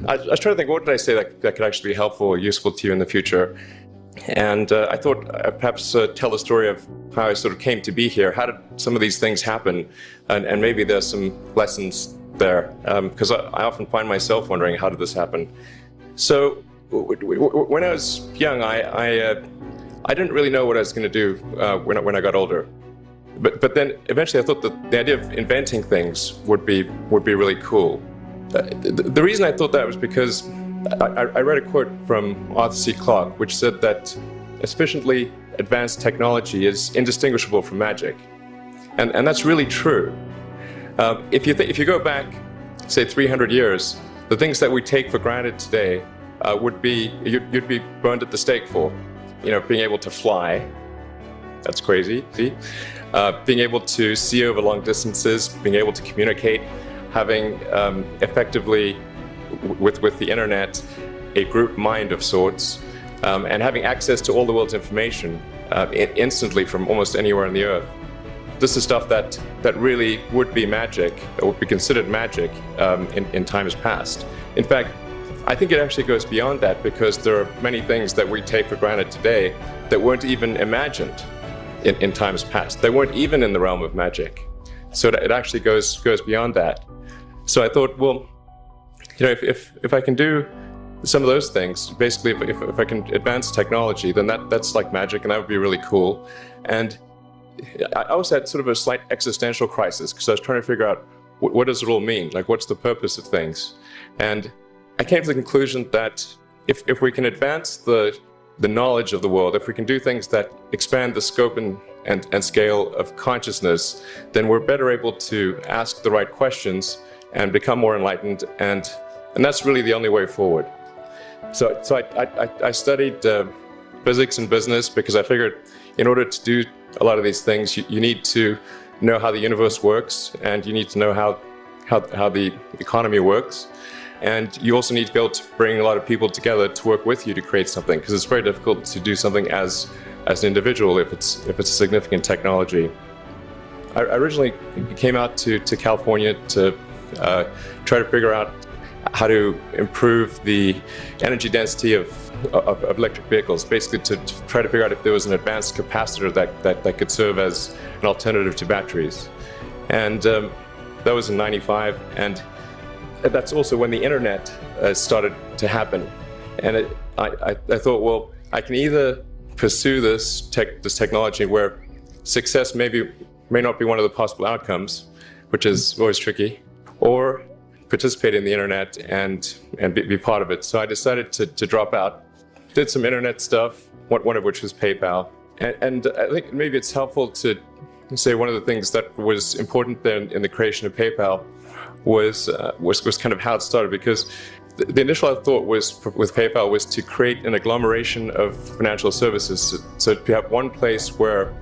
I was trying to think, what did I say that could actually be helpful or useful to you in the future? And I thought I'd perhaps tell the story of how I sort of came to be here. How did some of these things happen? And maybe there's some lessons there, because I often find myself wondering, how did this happen? So when I was young, I didn't really know what I was going to do when I got older. But then eventually I thought that the idea of inventing things would be really cool. The reason I thought that was because I read a quote from Arthur C. Clarke, which said that sufficiently advanced technology is indistinguishable from magic. And that's really true. If you go back, say, 300 years, the things that we take for granted today you'd be burned at the stake for. Being able to fly, that's crazy. Being able to see over long distances, being able to communicate, having effectively, with the internet, a group mind of sorts, and having access to all the world's information instantly from almost anywhere on the earth. This is stuff that really would be magic, or would be considered magic in times past. In fact, I think it actually goes beyond that, because there are many things that we take for granted today that weren't even imagined in times past. They weren't even in the realm of magic. So it actually goes beyond that. So I thought, well, if I can do some of those things, basically if I can advance technology, then that's like magic, and that would be really cool. And I also had sort of a slight existential crisis, because I was trying to figure out what does it all mean? Like, what's the purpose of things? And I came to the conclusion that if we can advance the knowledge of the world, if we can do things that expand the scope and scale of consciousness, then we're better able to ask the right questions and become more enlightened, and that's really the only way forward. So I studied physics and business, because I figured in order to do a lot of these things, you need to know how the universe works, and you need to know how the economy works. And you also need to be able to bring a lot of people together to work with you to create something, because it's very difficult to do something as an individual if it's a significant technology. I originally came out to California to try to figure out how to improve the energy density of electric vehicles, basically to try to figure out if there was an advanced capacitor that could serve as an alternative to batteries. And that was in '95, and that's also when the internet started to happen. And I thought, well, I can either pursue this technology where success may not be one of the possible outcomes, which is always tricky, or participate in the internet and be part of it. So I decided to drop out, did some internet stuff, one of which was PayPal. And I think maybe it's helpful to say one of the things that was important then in the creation of PayPal was kind of how it started, because the initial thought with PayPal was to create an agglomeration of financial services, so to have one place where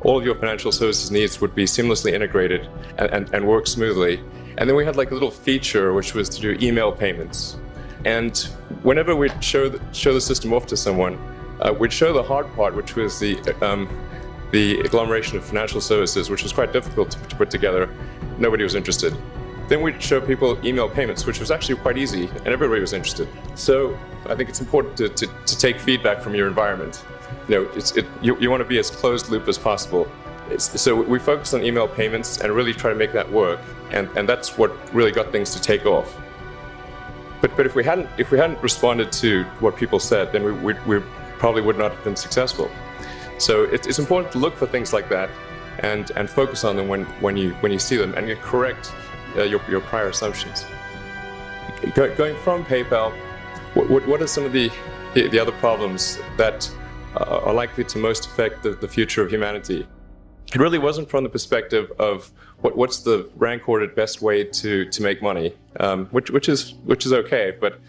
all of your financial services needs would be seamlessly integrated and work smoothly. And then we had like a little feature which was to do email payments. And whenever we'd show the system off to someone, we'd show the hard part, which was the agglomeration of financial services, which was quite difficult to put together. Nobody was interested. Then we'd show people email payments, which was actually quite easy, and everybody was interested. So I think it's important to take feedback from your environment. You want to be as closed loop as possible. So we focused on email payments and really try to make that work, and that's what really got things to take off. But if we hadn't responded to what people said, then we probably would not have been successful. So it's important to look for things like that and focus on them when you see them, and you correct your prior assumptions. Going from PayPal, what are some of the other problems that are likely to most affect the future of humanity? It really wasn't from the perspective of what's the rank-ordered best way to make money, which is okay, but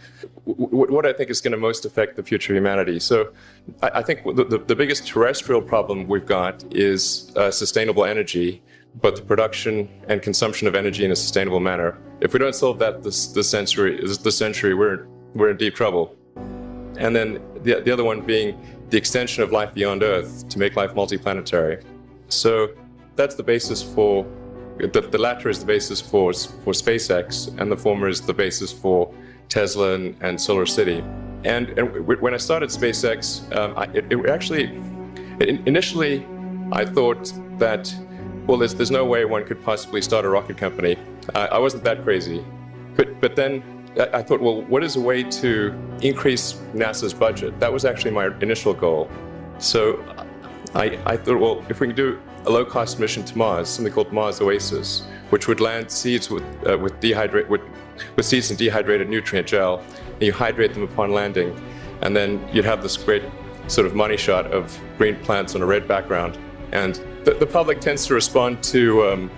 what I think is going to most affect the future of humanity. So I think the biggest terrestrial problem we've got is sustainable energy, but the production and consumption of energy in a sustainable manner. If we don't solve that this century, we're in deep trouble. And then the other one being the extension of life beyond Earth to make life multiplanetary. So that's the basis for the latter is the basis for SpaceX, and the former is the basis for Tesla and SolarCity. And when I started SpaceX, initially I thought that, well, there's no way one could possibly start a rocket company. I wasn't that crazy. But then I thought, well, what is a way to increase NASA's budget? That was actually my initial goal. So I thought, well, if we can do a low-cost mission to Mars, something called Mars Oasis, which would land seeds with seeds and dehydrated nutrient gel, and you hydrate them upon landing, and then you'd have this great sort of money shot of green plants on a red background. And the public tends to respond to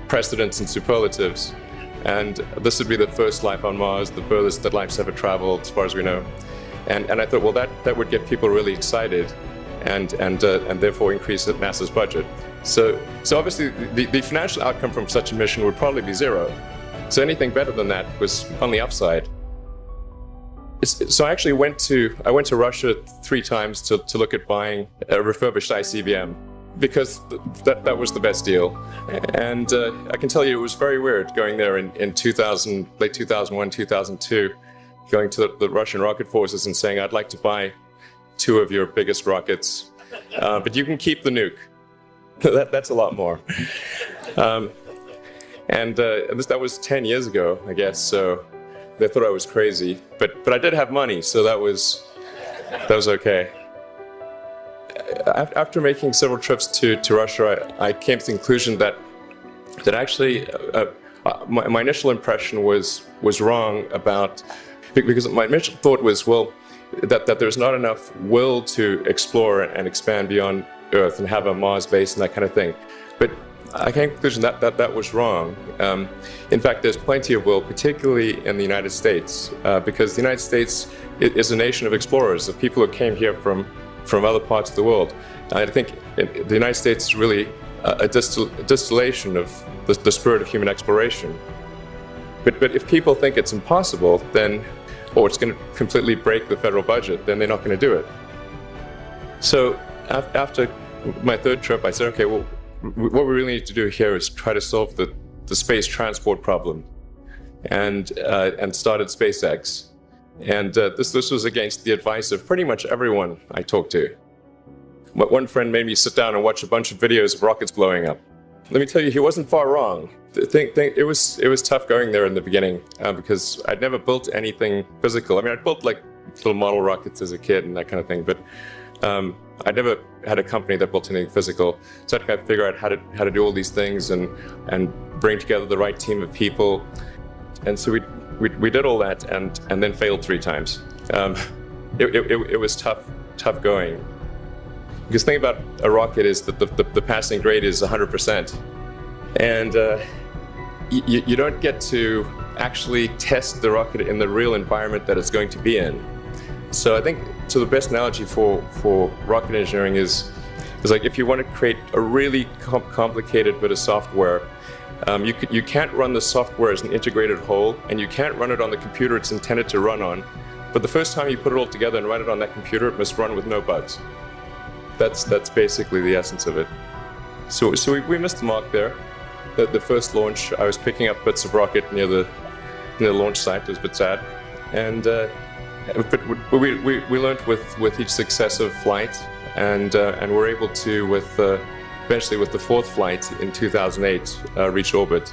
precedents and superlatives. And this would be the first life on Mars, the furthest that life's ever traveled, as far as we know. And I thought, well, that would get people really excited, and therefore increase NASA's budget. So obviously, the financial outcome from such a mission would probably be zero. So anything better than that was on the upside. So I actually went to Russia 3 times to look at buying a refurbished ICBM, because that was the best deal. And I can tell you it was very weird going there in late 2001, 2002, going to the Russian rocket forces and saying, I'd like to buy 2 of your biggest rockets, but you can keep the nuke. That's a lot more. That was 10 years ago, I guess, so they thought I was crazy. But I did have money, so that was okay. After making several trips to Russia, I came to the conclusion that actually my initial impression was wrong because my initial thought was, well, that there's not enough will to explore and expand beyond Earth and have a Mars base and that kind of thing. But I came to the conclusion that was wrong. In fact, there's plenty of will, particularly in the United States, because the United States is a nation of explorers, of people who came here from other parts of the world. I think the United States is really a distillation of the spirit of human exploration. But if people think it's impossible, then, or it's going to completely break the federal budget, then they're not going to do it. So after my 3rd trip, I said, okay, well, what we really need to do here is try to solve the space transport problem, and started SpaceX. And this was against the advice of pretty much everyone I talked to. But one friend made me sit down and watch a bunch of videos of rockets blowing up. Let me tell you, he wasn't far wrong. It was tough going there in the beginning because I'd never built anything physical. I mean, I built like little model rockets as a kid and that kind of thing, but I never had a company that built anything physical. So I had to figure out how to do all these things and bring together the right team of people. And so we did all that and then failed 3 times. It was tough going. Because the thing about a rocket is that the passing grade is 100%. And you don't get to actually test the rocket in the real environment that it's going to be in. So I think the best analogy for rocket engineering is like if you want to create a really complicated bit of software, you can't run the software as an integrated whole, and you can't run it on the computer it's intended to run on. But the first time you put it all together and run it on that computer, it must run with no bugs. That's basically the essence of it. So we missed the mark there. The first launch, I was picking up bits of rocket near the launch site. It was a bit sad, but we learned with each successive flight, and were able to eventually with the 4th flight in 2008 reach orbit,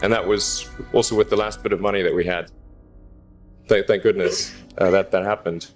and that was also with the last bit of money that we had. Thank goodness that happened.